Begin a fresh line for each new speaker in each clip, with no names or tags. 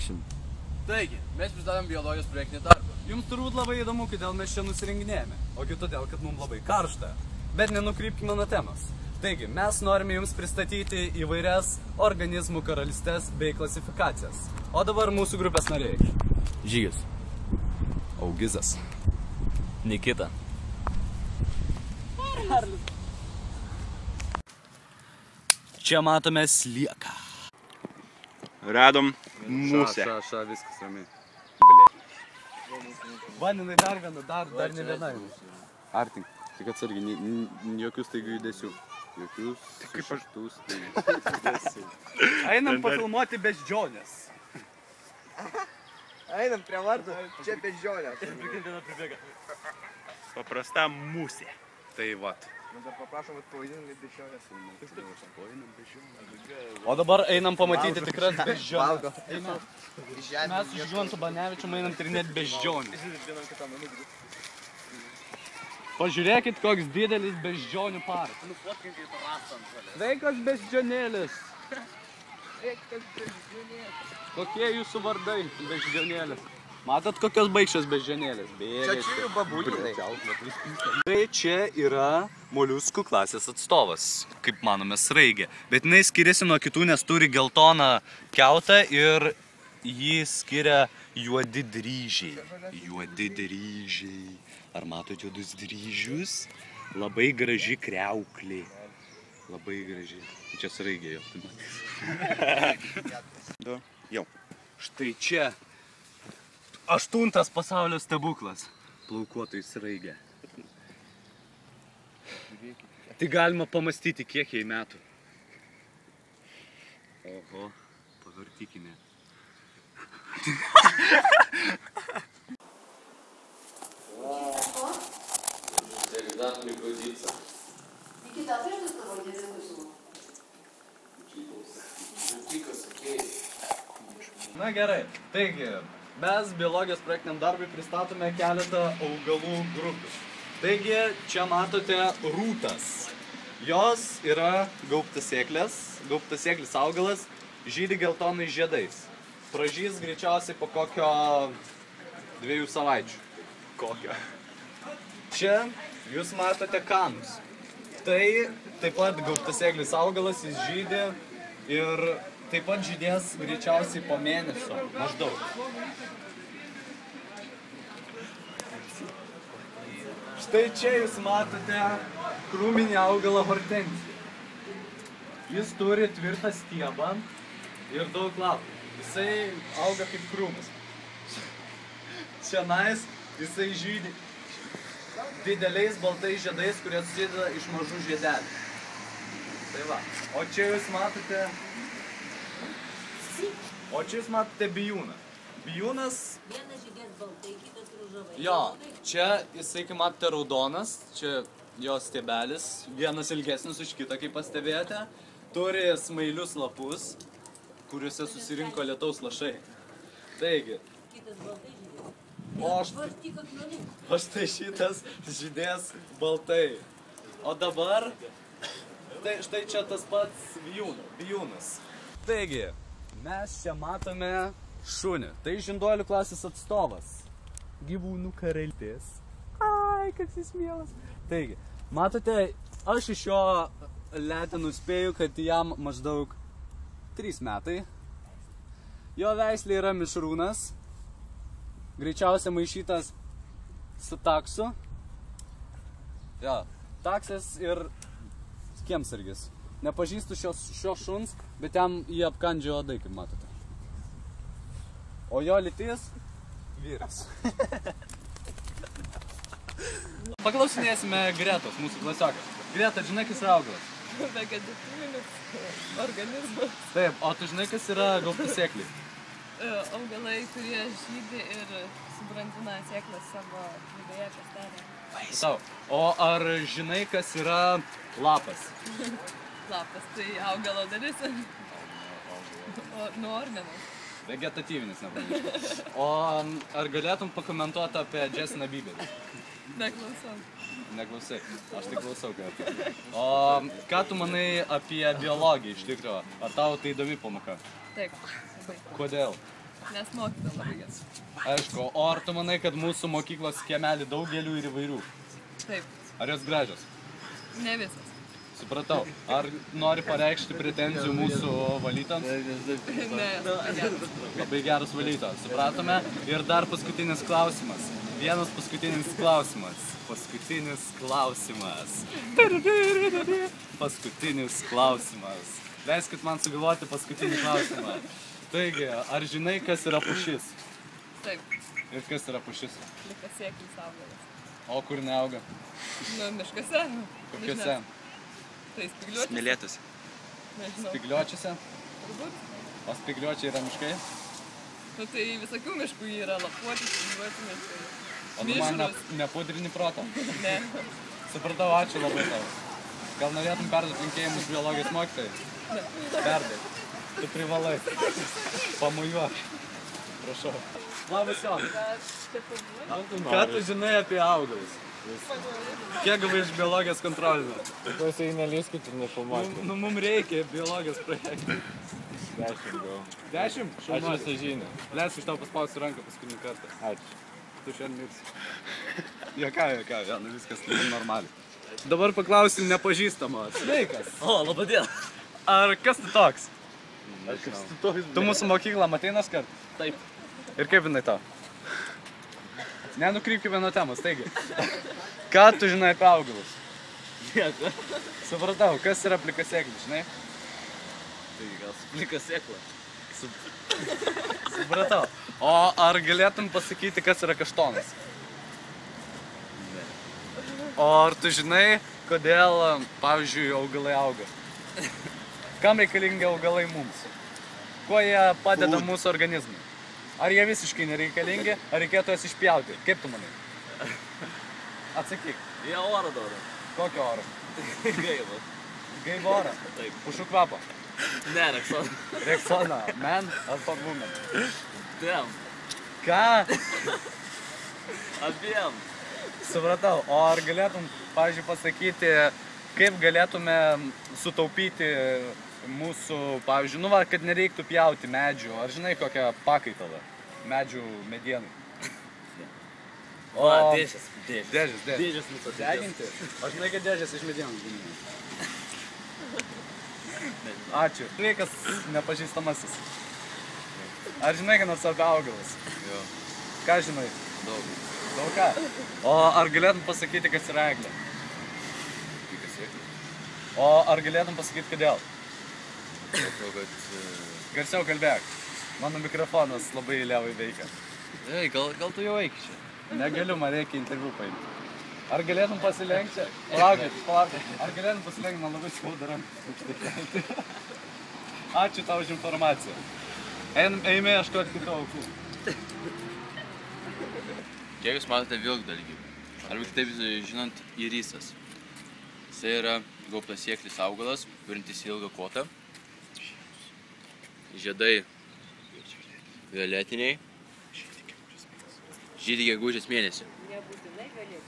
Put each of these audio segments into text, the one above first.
10.
Taigi, mes pristatėm biologijos projektinį darbą.
Jums turbūt labai įdomu, kodėl mes čia nusirenginėjame, ogi todėl, kad mums labai karšta. Bet nenukrypkime nuo temos. Taigi, mes norime jums pristatyti įvairias organizmų karalystes bei klasifikacijas. O dabar mūsų grupės nariai.
Žygis.
Augizas.
Nikita.
Čia matome slieką.
Radom musę.
Ša, viskas ramiai. Vaninai dar viena, dar ne viena. Artink, tik atsargiai, jokių staigių judesių. Jokius sušeštus judesių. Einam pafilmuoti beždžionės.
Einam prie vartų, čia beždžionės.
Paprasta musė.
Tai vat.
Mes dar paprašom, kad pavadinam beždžionės.
O dabar einam pamatyti tikras beždžionės.
Mes
Mes su Žygimantu Banevičium einam tyrinėti beždžionių. Pažiūrėkit, koks didelis beždžionių parkas. Sveikas beždžionėlis. Kokie jūsų vardai, beždžionėlis? Matot, kokios baigščios beždžionėlės?
Čia jų babuliai.
Tai čia yra moliuskų klasės atstovas, kaip manome, sraigė. Bet jinai skiriasi nuo kitų, nes turi geltoną kiautą ir jį skiria juodi dryžiai. Juodi dryžiai. Ar matot juodus dryžius? Labai graži kriauklė. Labai graži. Čia sraigė jo.
Jau.
Štai čia 8 pasaulio stebuklas. Plaukuotojai sraigė. Tai galima pamastyti, kiek jai metų. Oho, pavartykime.
Никита, ты что с тобой не слышал?
Na gerai, taigi, mes biologijos projektiniam darbui pristatome keletą augalų grupių. Taigi, čia matote rūtas. Jos yra gaubtasėklis augalas, žydi geltonais žiedais. Pražys greičiausiai po kokio 2 savaičių.
Kokio?
Čia jūs matote kanus. Tai taip pat gaubtasėklis augalas, jis žydi ir taip pat žydės greičiausiai po mėnesio, maždaug. Štai čia jūs matote krūminį augalą hortensiją. Jis turi tvirtą stiebą ir daug lapų. Jisai auga kaip krūmas. Čianais jisai žydi dideliais baltais žiedais, kurie susideda iš mažų žiedelių. Tai va. O čia jūs matote bijūną. Bijūnas...
Vienas žydės baltai, kitas ružavai.
Jo, čia jisai, kaip matote, raudonas, čia jo stiebelis, vienas ilgesnis už kitą, kaip pastebėjote. Turi smailius lapus, kuriuose susirinko lietaus lašai. Taigi.
Kitas baltai žydės.
O štai šitas žydės baltai. O dabar, štai čia tas pats bijūnas. Taigi, mes čia matome šunį. Tai žinduolių klasės atstovas. Gyvūnų karalystės. Ai, koks jis mielas. Taigi, matote, aš iš jo letenų spėju, kad jam maždaug 3 metai. Jo veislė yra mišrūnas. Greičiausiai maišytas su taksu. Jo, taksas ir kiemsargis. Nepažįstu šio šuns, bet jam jį apkandžio odai, kaip matote. O jo lytis – vyras. Paklausinėsime Gretos, mūsų klasiokas. Greta, žinai, kas yra augalas?
Vegetativinis organizmas.
Taip, o tu žinai, kas yra gaubtasėkliai?
Augalai, kurie žydi ir subrandina sėklas savo viduje kastelę.
Tau, o ar žinai, kas yra lapas?
Lapas, tai augalo dalis. Nuo organų.
Vegetatyvinis, nepamiršau. O ar galėtum pakomentuoti apie Justin'ą Bieberį?
Neklausau.
Neklausai, aš tik klausau, kad. O ką tu manai apie biologiją iš tikro? Ar tau tai įdomi pamoka?
Taip, labai.
Kodėl?
Nes mokyta labai geras.
Aišku, o ar tu manai, kad mūsų mokyklos kiemelį daug gėlių ir įvairių?
Taip,
Ar jos gražios?
ne visas.
Supratau. Ar nori pareikšti pretenzijų mūsų valytams?
Ne, labai geras.
Labai geras valytojas. Supratome. Ir dar paskutinis klausimas. Vienas paskutinis klausimas. Paskutinis klausimas. Paskutinis klausimas. Leiskit man sugalvoti paskutinį klausimą. Taigi, ar žinai, kas yra pušis?
Taip,
Ir kas yra pušis?
plikasieklis augalas.
O kur neauga?
Nu, miškose.
Kokiuose?
Tai spigliuotis.
Smėlėtas.
Nežinau.
Spigliuočiuose?
Turbūt.
O spigliuočiai yra miškai?
Nu, tai visokių miškų yra lapuotis, spigliuoti miškai.
O tu man
Mišrūs.
nepudrini proto?
Ne.
Supratau, ačiū labai tau. Gal norėtum perduoti linkėjimus biologijos mokytojai? Perduok. Tu privalai. Pamojuok. Prašau. Labas, Jonas. Ką tu žinai apie augalus? Kiek gavai iš biologijos kontrolinio?
Tikiuosi, nelyskit ir nefilmuokit.
Nu, mums reikia biologijos projektų.
10 gal.
10?
Ačiū visą žinią.
Leisiu iš tau paspausti ranką paskutinį kartą.
Ačiū.
Tu šiandien mirsi. Jokauju, ja, nu viskas normaliai. Dabar paklausim nepažįstamo. Sveikas.
O, laba diena.
Ar kas tu toks? Tu mūsų mokyklą matei nors kart?
Taip.
Ir kaip jinai tau? Nenukrypkime nuo temos, taigi. Ką tu žinai apie augalus?
Nieko.
Supratau, kas yra plikasieklis, žinai?
Tai gal plika sėkla.
Supratau. O ar galėtum pasakyti, kas yra kaštonas?
Ne.
O ar tu žinai, kodėl, pavyzdžiui, augalai auga? Kam reikalingi augalai mums? Kuo jie padeda mūsų organizmui? Ar jie visiškai nereikalingi, ar reikėtų jas išpjauti? Kaip tu manai? Atsakyk.
Jie oro duoda.
Kokio oro?
Gaila.
Gaivo oro?
Taip.
Pušų kvapo?
Ne, Rekson.
Rexona, man ar for woman?
Dem.
Ką?
Abiem.
Supratau. O ar galėtum, pavyzdžiui, pasakyti, kaip galėtume sutaupyti mūsų, pavyzdžiui, nu va, kad nereiktų pjauti medžių. Ar žinai kokią pakaitalą? Medžių medienai.
O, dėžės.
Dėžės.
Dėžės mūsų.
Deginti? Aš žinai, kad dėžės iš medienų gaminami. Ačiū. Sveikas nepažįstamasis. Ar žinai, ką nors apie augalus?
Jo,
Ką žinai?
daug.
Daug ką? O ar galėtum pasakyti, kas yra eglė?
Pikas sėklas.
O ar galėtum pasakyti, kodėl?
Matau, kad...
Garsiau kalbėk. Mano mikrofonas labai levai veikia.
Ei, gal tu jau eik čia.
Negaliu, man reikia interviu paimti. Ar galėtum pasilenkti? Palaukit. Ar galėtum pasilenkti, man labai skauda ranką. Ačiū tau už informaciją. Eime ieškoti kitų aukų.
Kiek jūs matote vilkdalgį? Arba kitaip žinant, irisas. Jisai yra gaubtasieklis augalas, turintis ilgą kotą. Žiedai violetiniai. Žydi gegužės mėnesį.
Nebūtinai galėtų.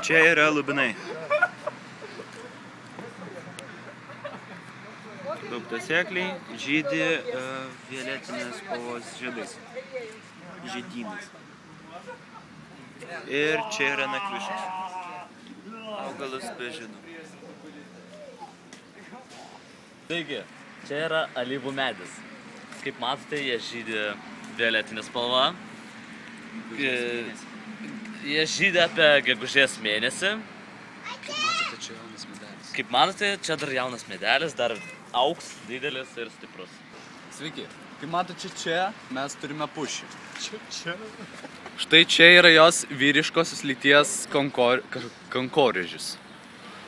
Čia yra lubinai. Gaubtasiekliai žydi violetinės spalvos žiedais. Žiedynais. Ir čia yra nakvišas. Augalas be žiedų.
Taigi, čia yra alyvų medis. Kaip matote, jie žydi violetinė spalva. Jie žydi apie gegužės mėnesį. Kaip matote, čia dar jaunas medelis, dar augs didelis ir stiprus.
Sveiki. Kaip matote, čia mes turime pušį. Štai čia yra jos vyriškosios lyties kankorėžis.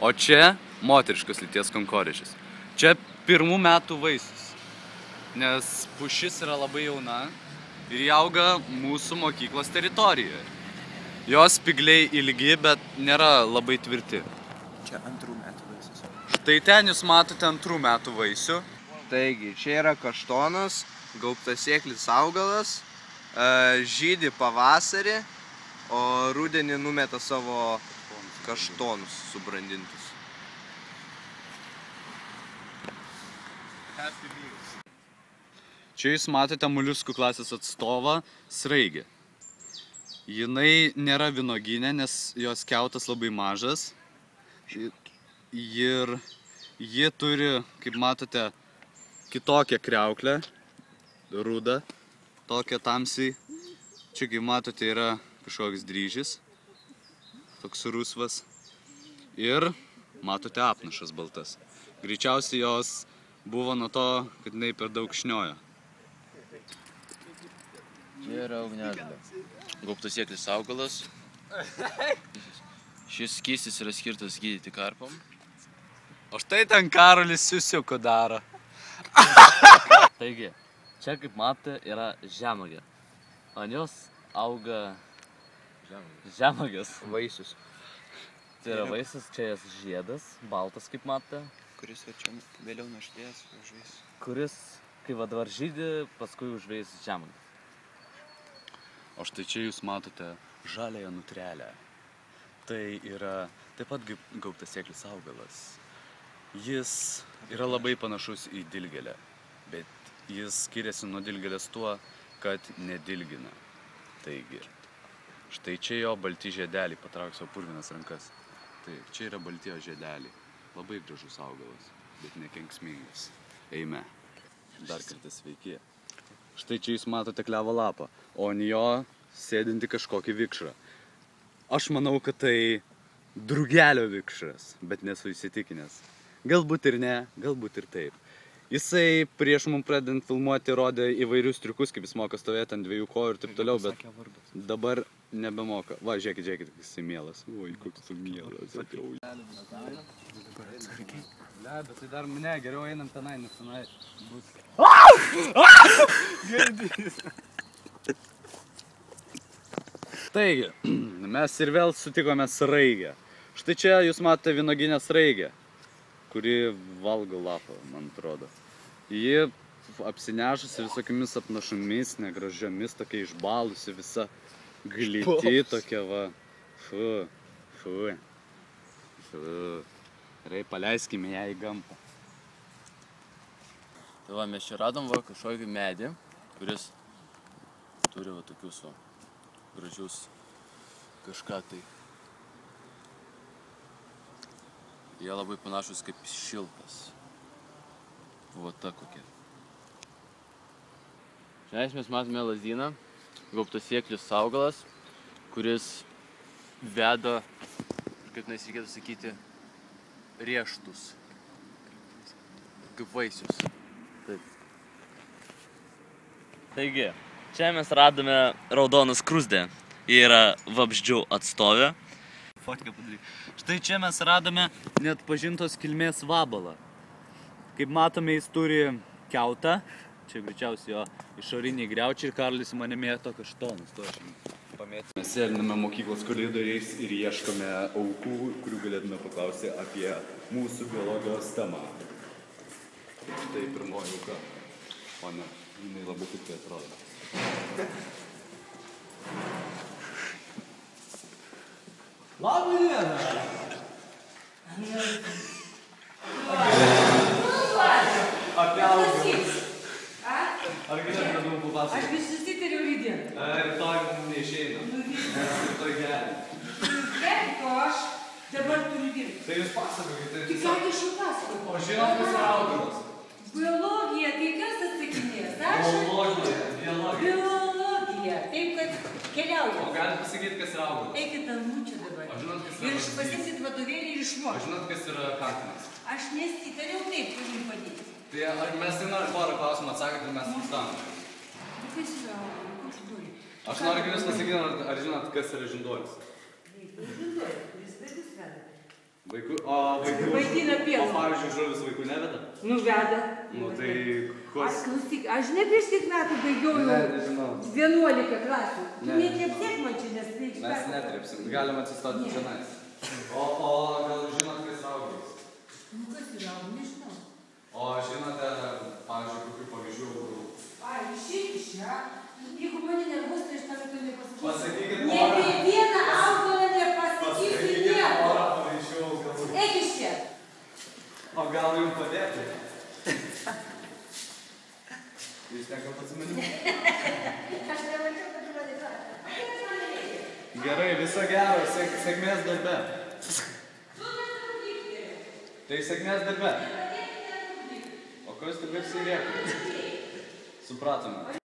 O čia moteriškos lyties kankorėžis. Čia pirmų metų vaisius. Nes pušis yra labai jauna ir jie auga mūsų mokyklos teritorijoje. Jos spygliai ilgi, bet nėra labai tvirti.
Čia antrų metų vaisius.
Štai ten jūs matote antrų metų vaisių.
Taigi, čia yra kaštonas, gaubtasieklis augalas, žydi pavasarį, o rudenį numeta savo kaštonus subrandintus.
Čia jūs matote moliuskų klasės atstovą sraigę. Jinai nėra vynuogynė, nes jos kiautas labai mažas. Ir ji turi, kaip matote, kitokią kriauklę, rudą, tokią tamsiai. Čia, kaip matote, yra kažkoks dryžis, toks rusvas. Ir matote apnašas baltas. Greičiausiai jos buvo nuo to, kad jinai per daug šniojo.
Čia yra ugniažolė. Gaubtasieklis augalas. Šis skystis yra skirtas gydyti karpom.
O štai ten Karolis siusiuku daro.
Taigi, čia kaip matote yra žemagė. Ant jos auga žemagės.
Vaisius.
Tai yra vaisius, čia jas žiedas, baltas kaip matote.
Kuris va čia vėliau našlės užveis.
Kuris, kai va dabar žydi, paskui užveis žemagę.
O štai čia jūs matote žaliąją nutrelę. Tai yra taip pat gaubtasieklis augalas. Jis yra labai panašus į dilgėlę, bet jis skiriasi nuo dilgėlės tuo, kad nedilgina. Taigi, štai čia jo balti žiedeliai, patrauk savo purvinas rankas. Taip, čia yra balti žiedeliai. Labai gražus augalas, bet nekenksmingas. Eime. Dar kartą sveiki. Štai čia jūs matote klevo lapą, o ant jo sėdinti kažkokį vikšrą. Aš manau, kad tai drugelio vikšras, bet nesu įsitikinęs. Galbūt ir ne, galbūt ir taip. Jisai prieš mums pradedant filmuoti rodė įvairius triukus, kaip jis moka stovėti ant dviejų kojų ir taip toliau, bet dabar nebemoka. Va, žiūrėkit, jisai mielas. Oi, koks tu mielas. Le, bet tai dar ne, geriau einam tenai, nes tenai bus. Girdys. Taigi, mes ir vėl sutikome sraigę. Štai čia jūs matote vynuoginę sraigę, kuri valgo lapą, man atrodo. Ji apsinešusi visokiamis apnašomis, negražiomis, tokia išbalusi, visa gliti tokia va. Fu. Gerai, paleiskime ją į gamtą.
Tai va, mes čia radom va kažkokį medį, kuris turi va tokius va gražius kažką tai. Jie labai panašus kaip šilkas. Va ta kokia. Šiandien mes matome lazdyną, gaubtasieklis augalas, kuris veda, kaip nes reikėtų sakyti, rieštus. Kaip vaisius. Taip.
Taigi, čia mes radome raudoną skruzdę. Ji yra vabzdžių atstovė.
Fotkę padaryk. Štai čia mes radome net pažintos kilmės vabalą. Kaip matome, jis turi kiautą. Čia greičiausiai jo išoriniai griaučiai ir Karolis mane mėto kaštonus. To aš pamėtau. Mes sėdiname mokyklos koridoriais ir ieškome aukų, kurių galėtume paklausti apie mūsų biologijos temą. Štai pirmoji auka. O ne, jinai labai kaip tai atrodo. Labą dieną! Apie augalus. Ar galėtume daugiau papasakoti?
Aš vis susitariau rydieną.
Rytoj mums neišeina. Nes rytoj geri.
Geri, o aš dabar turiu dirbti.
Tai jūs pasakokite.
Tik ką aš jau pasakoti?
O žinot, kas yra augalas?
Biologija, tai kas atsakinės? Aš?
Biologija.
Biologija. Taip, kad keliauja.
O galite pasakyti, kas yra augalas?
Eikit ant mūčio dabar.
O žinot, kas yra
Ir
vabzdys?
pasimsit vadovėlį ir
O
išmokti.
žinot, kas yra katinas?
Aš nesitariau taip, kur jums padėti.
Tai ar mes tai norim porą klausimų atsakyti ir mes nustanom.
Kas yra augalas? Koks turi?
Aš noriu, kad jūs pasakyti, ar žinot, kas yra žinduolis?
Žinduolis, kuris vaikus veda.
Vaikų, o vaikų...
Vaidina pievą.
O pavyzdžiui, žuvis vaikų neveda?
Nu, veda.
Nu tai...
Aš klausyk, aš ne prieš tiek metų baigiau
Ne,
jau
nežinau.
11 klasių. Tu
Ne.
netrepsėk man čia, nes tai
Mes netrepsim, galim atsistoti čionais. O gal žinot, kas yra augalas?
Nu, kas yra, nežinau.
O žinote, pavyzdžiui, kokių pavyzdžių augalų?
Ai, išeik iš čia. Jeigu mane nervus, tai aš tave to nepasakysiu.
Pasakykit
Ne
porą.
apie vieną augalą nepasakysiu
Pasakykit
nieko.
porą pavyzdžių augalų.
Eik iš čia.
O gal jums padėti? Jūs neką atsiminimų?
Aš nemačiau, kad tu mane darė.
Gerai, viso gero, sėkmės darbe. Tai sėkmės darbe. O ko jūs taip garsiai rėkate? Supratome.